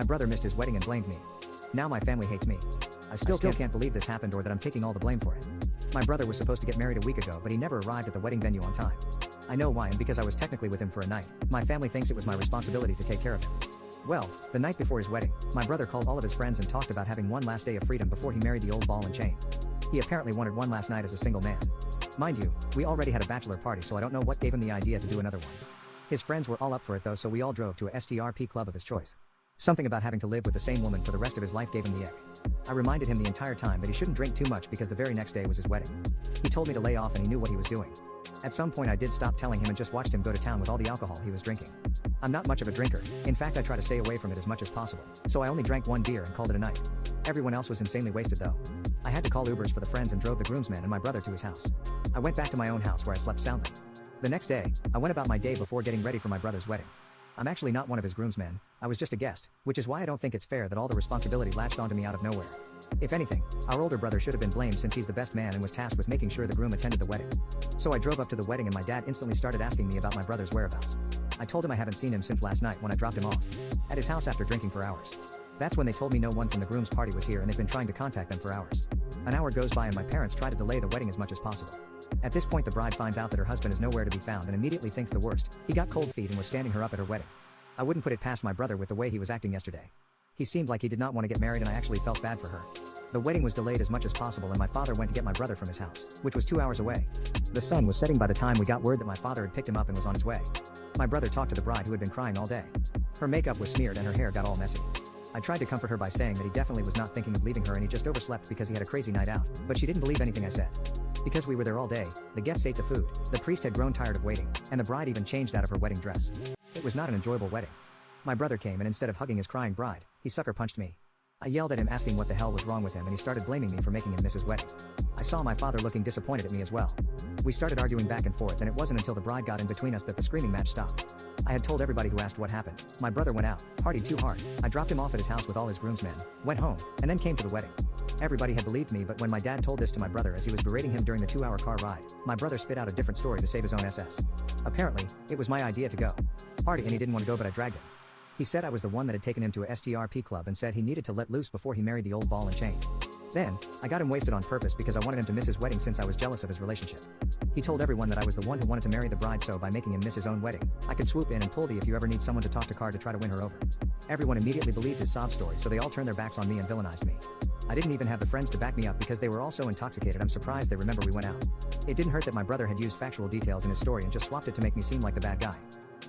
My brother missed his wedding and blamed me. Now my family hates me. I still can't believe this happened or that I'm taking all the blame for it. My brother was supposed to get married a week ago, but he never arrived at the wedding venue on time. I know why, and because I was technically with him for a night. My family thinks it was my responsibility to take care of him. Well, the night before his wedding, my brother called all of his friends and talked about having one last day of freedom before he married the old ball and chain. He apparently wanted one last night as a single man. Mind you, we already had a bachelor party, so I don't know what gave him the idea to do another one. His friends were all up for it though, so we all drove to a STRP club of his choice. Something about having to live with the same woman for the rest of his life gave him the ick. I reminded him the entire time that he shouldn't drink too much because the very next day was his wedding. He told me to lay off and he knew what he was doing. At some point I did stop telling him and just watched him go to town with all the alcohol he was drinking. I'm not much of a drinker, in fact I try to stay away from it as much as possible, so I only drank one beer and called it a night. Everyone else was insanely wasted though. I had to call Ubers for the friends and drove the groomsman and my brother to his house. I went back to my own house where I slept soundly. The next day, I went about my day before getting ready for my brother's wedding. I'm actually not one of his groomsmen, I was just a guest, which is why I don't think it's fair that all the responsibility latched onto me out of nowhere. If anything, our older brother should have been blamed since he's the best man and was tasked with making sure the groom attended the wedding. So I drove up to the wedding and my dad instantly started asking me about my brother's whereabouts. I told him I haven't seen him since last night when I dropped him off at his house after drinking for hours. That's when they told me no one from the groom's party was here and they've been trying to contact them for hours. An hour goes by and my parents try to delay the wedding as much as possible. At this point the bride finds out that her husband is nowhere to be found and immediately thinks the worst. He got cold feet and was standing her up at her wedding. I wouldn't put it past my brother with the way he was acting yesterday. He seemed like he did not want to get married and I actually felt bad for her. The wedding was delayed as much as possible and my father went to get my brother from his house, which was 2 hours away. The sun was setting by the time we got word that my father had picked him up and was on his way. My brother talked to the bride who had been crying all day. Her makeup was smeared and her hair got all messy. I tried to comfort her by saying that he definitely was not thinking of leaving her and he just overslept because he had a crazy night out, but she didn't believe anything I said. Because we were there all day, the guests ate the food, the priest had grown tired of waiting, and the bride even changed out of her wedding dress. It was not an enjoyable wedding. My brother came and instead of hugging his crying bride, he sucker punched me. I yelled at him asking what the hell was wrong with him and he started blaming me for making him miss his wedding. I saw my father looking disappointed at me as well. We started arguing back and forth and it wasn't until the bride got in between us that the screaming match stopped. I had told everybody who asked what happened. My brother went out, partied too hard. I dropped him off at his house with all his groomsmen, went home, and then came to the wedding. Everybody had believed me, but when my dad told this to my brother as he was berating him during the 2-hour car ride, my brother spit out a different story to save his own SS. Apparently, it was my idea to go party and he didn't want to go but I dragged him. He said I was the one that had taken him to a STRP club and said he needed to let loose before he married the old ball and chain. Then, I got him wasted on purpose because I wanted him to miss his wedding since I was jealous of his relationship. He told everyone that I was the one who wanted to marry the bride, so by making him miss his own wedding, I could swoop in and pull the if you ever need someone to talk to card to try to win her over. Everyone immediately believed his sob story, so they all turned their backs on me and villainized me. I didn't even have the friends to back me up because they were all so intoxicated. I'm surprised they remember we went out. It didn't hurt that my brother had used factual details in his story and just swapped it to make me seem like the bad guy.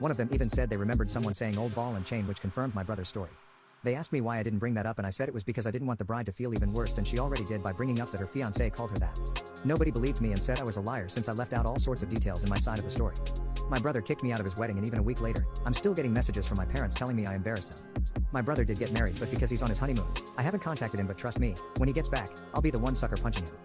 One of them even said they remembered someone saying old ball and chain, which confirmed my brother's story. They asked me why I didn't bring that up and I said it was because I didn't want the bride to feel even worse than she already did by bringing up that her fiancé called her that. Nobody believed me and said I was a liar since I left out all sorts of details in my side of the story. My brother kicked me out of his wedding and even a week later, I'm still getting messages from my parents telling me I embarrassed them. My brother did get married, but because he's on his honeymoon, I haven't contacted him, but trust me, when he gets back, I'll be the one sucker punching him.